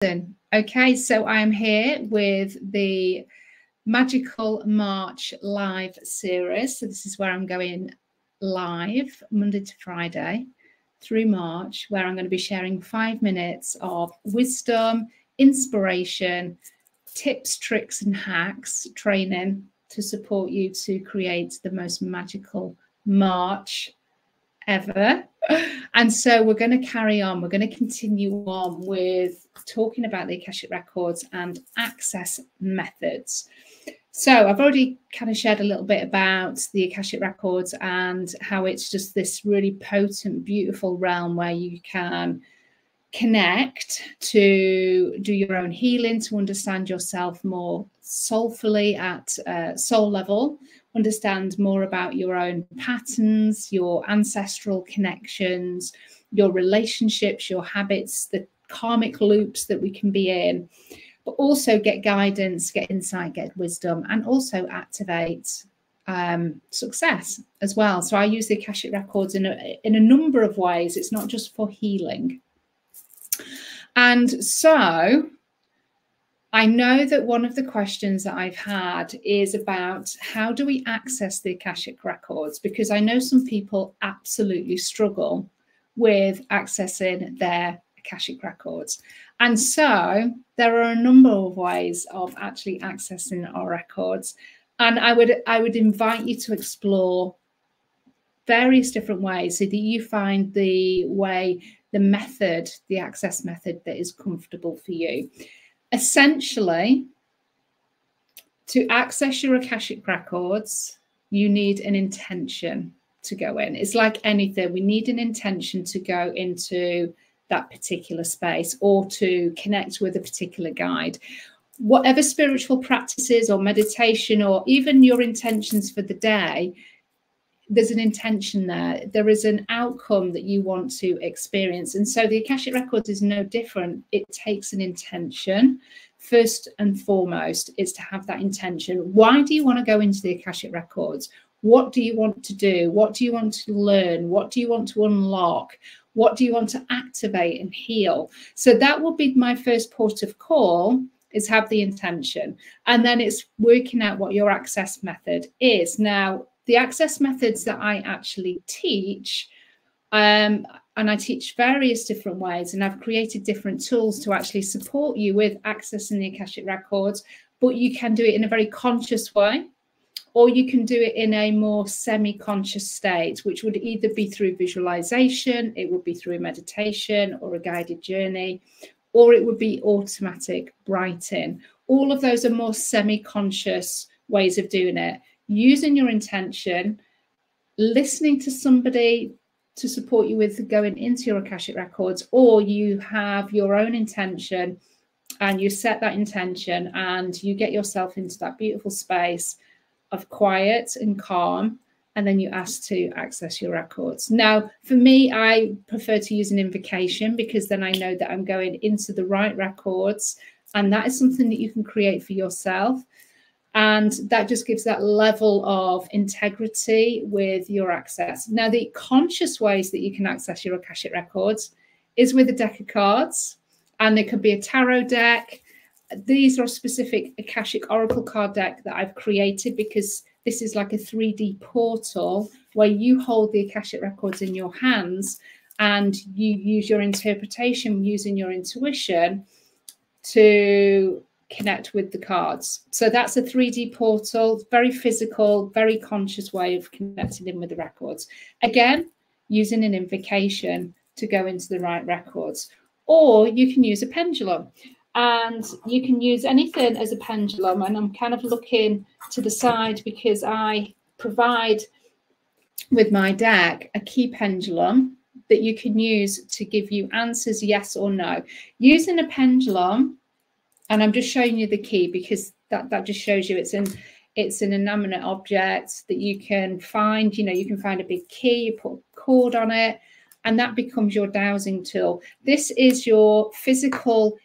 Okay, so I am here with the Magical March live series. So this is where I'm going live Monday to Friday through March, where I'm going to be sharing 5 minutes of wisdom, inspiration, tips, tricks and hacks, training to support you to create the most magical March ever. And so we're going to carry on. We're going to continue on with talking about the Akashic Records and access methods. So I've already kind of shared a little bit about the Akashic Records and how it's just this really potent, beautiful realm where you can connect to do your own healing, to understand yourself more soulfully at soul level, understand more about your own patterns, your ancestral connections, your relationships, your habits, the karmic loops that we can be in, but also get guidance, get insight, get wisdom, and also activate success as well. So I use the Akashic Records in a number of ways. It's not just for healing. And so I know that one of the questions that I've had is about how do we access the Akashic Records? Because I know some people absolutely struggle with accessing their Akashic Records. And so there are a number of ways of actually accessing our records. And I would invite you to explore various different ways so that you find the way, the method, the access method that is comfortable for you. Essentially, to access your Akashic Records, you need an intention to go in. It's like anything. We need an intention to go into that particular space or to connect with a particular guide. Whatever spiritual practices or meditation or even your intentions for the day, there's an intention there. There is an outcome that you want to experience. And so the Akashic Records is no different. It takes an intention. First and foremost is to have that intention. Why do you want to go into the Akashic Records? What do you want to do? What do you want to learn? What do you want to unlock? What do you want to activate and heal? So that will be my first port of call, is have the intention. And then it's working out what your access method is. Now, the access methods that I actually teach, and I teach various different ways, and I've created different tools to actually support you with accessing the Akashic Records, but you can do it in a very conscious way, or you can do it in a more semi-conscious state, which would either be through visualization, it would be through meditation or a guided journey, or it would be automatic writing. All of those are more semi-conscious ways of doing it. Using your intention, listening to somebody to support you with going into your Akashic Records, or you have your own intention and you set that intention and you get yourself into that beautiful space of quiet and calm, and then you ask to access your records. Now, for me, I prefer to use an invocation because then I know that I'm going into the right records, and that is something that you can create for yourself. And that just gives that level of integrity with your access. Now, the conscious ways that you can access your Akashic Records is with a deck of cards, and it could be a tarot deck. These are a specific Akashic Oracle card deck that I've created because this is like a 3D portal where you hold the Akashic Records in your hands and you use your interpretation, using your intuition to connect with the cards. So that's a 3D portal, very physical, very conscious way of connecting in with the records. Again, using an invocation to go into the right records. Or you can use a pendulum, and you can use anything as a pendulum. And I'm kind of looking to the side because I provide with my deck a key pendulum that you can use to give you answers, yes or no. Using a pendulum, and I'm just showing you the key because that just shows you it's an inanimate object that you can find. You know, you can find a big key, you put a cord on it, and that becomes your dowsing tool. This is your physical,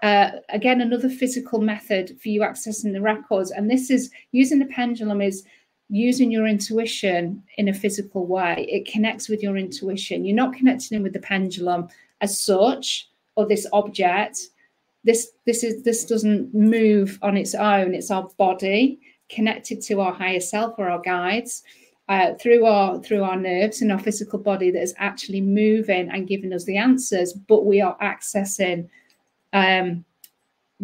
again, another physical method for you accessing the records. And this is using a pendulum is using your intuition in a physical way. It connects with your intuition. You're not connecting in with the pendulum as such, or this object. this doesn't move on its own. It's our body connected to our higher self or our guides through our nerves and our physical body that is actually moving and giving us the answers, but we are accessing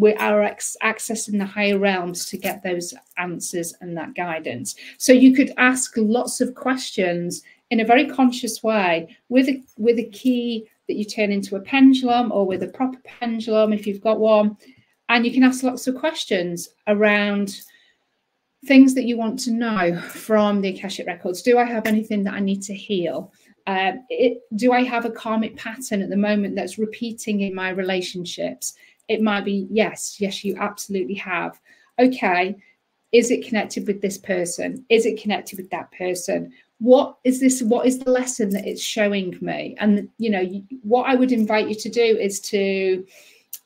accessing the higher realms to get those answers and that guidance. So you could ask lots of questions in a very conscious way with a key that you turn into a pendulum, or with a proper pendulum if you've got one, and you can ask lots of questions around things that you want to know from the Akashic records. Do I have anything that I need to heal? Do I have a karmic pattern at the moment that's repeating in my relationships? It might be yes, you absolutely have. Okay, is it connected with this person? Is it connected with that person? What is this? What is the lesson that it's showing me? And, you know, what I would invite you to do is to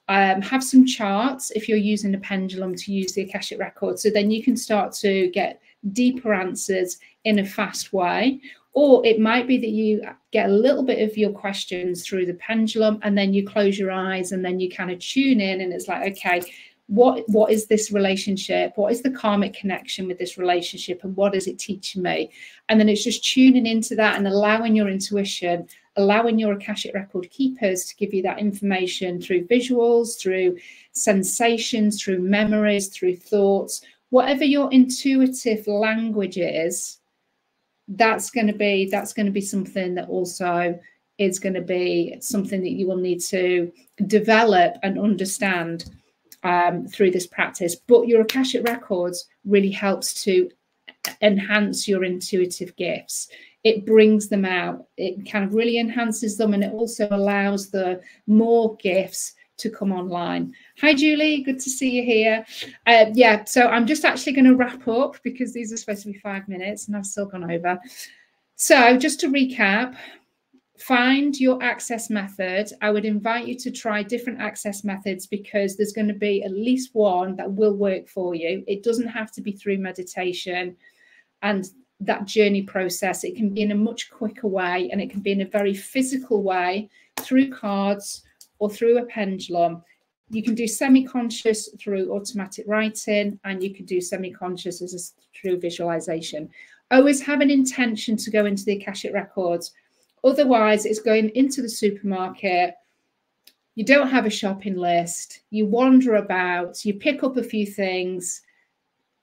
have some charts, if you're using a pendulum, to use the Akashic record. So then you can start to get deeper answers in a fast way. Or it might be that you get a little bit of your questions through the pendulum, and then you close your eyes and then you kind of tune in, and it's like, okay, what is this relationship? What is the karmic connection with this relationship, and what is it teaching me? And then it's just tuning into that and allowing your intuition, allowing your Akashic record keepers to give you that information through visuals, through sensations, through memories, through thoughts, whatever your intuitive language is. That's going to be something that also is going to be something that you will need to develop and understand through this practice. But your Akashic records really helps to enhance your intuitive gifts. It brings them out. It kind of really enhances them, and it also allows the more gifts to come online. Hi, Julie. Good to see you here. Yeah, so I'm just actually going to wrap up because these are supposed to be 5 minutes and I've still gone over. So just to recap, find your access method. I would invite you to try different access methods because there's going to be at least one that will work for you. It doesn't have to be through meditation and that journey process. It can be in a much quicker way, and it can be in a very physical way through cards or through a pendulum. You can do semi-conscious through automatic writing, and you can do semi-conscious through visualization. Always have an intention to go into the Akashic records. Otherwise, it's going into the supermarket. You don't have a shopping list. You wander about. You pick up a few things.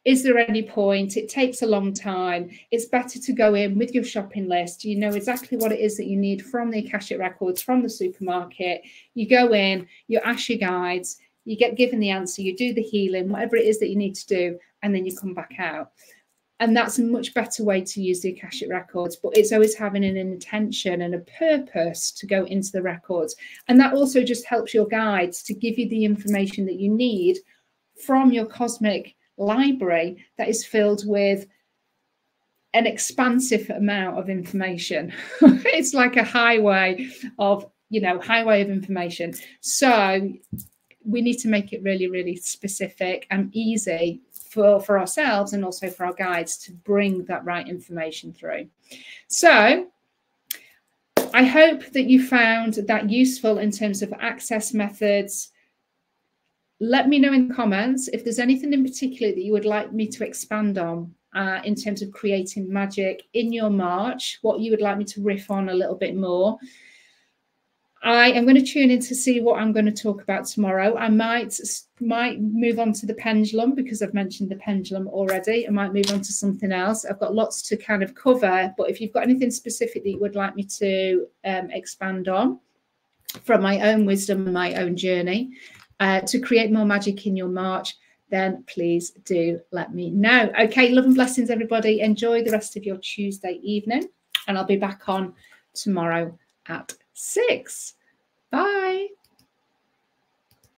Is there any point? It takes a long time. It's better to go in with your shopping list. You know exactly what it is that you need from the Akashic records, from the supermarket. You go in, you ask your guides, you get given the answer, you do the healing, whatever it is that you need to do, and then you come back out. And that's a much better way to use the Akashic records, but it's always having an intention and a purpose to go into the records. And that also just helps your guides to give you the information that you need from your cosmic library that is filled with an expansive amount of information. It's like a highway of, highway of information. So we need to make it really, really specific and easy for ourselves and also for our guides to bring that right information through. So I hope that you found that useful in terms of access methods. Let me know in the comments if there's anything in particular that you would like me to expand on in terms of creating magic in your March, what you would like me to riff on a little bit more. I am going to tune in to see what I'm going to talk about tomorrow. I might move on to the pendulum because I've mentioned the pendulum already. I might move on to something else. I've got lots to kind of cover, but if you've got anything specific that you would like me to expand on from my own wisdom and my own journey, to create more magic in your March, then please do let me know. Okay, love and blessings, everybody. Enjoy the rest of your Tuesday evening, and I'll be back on tomorrow at 6. Bye.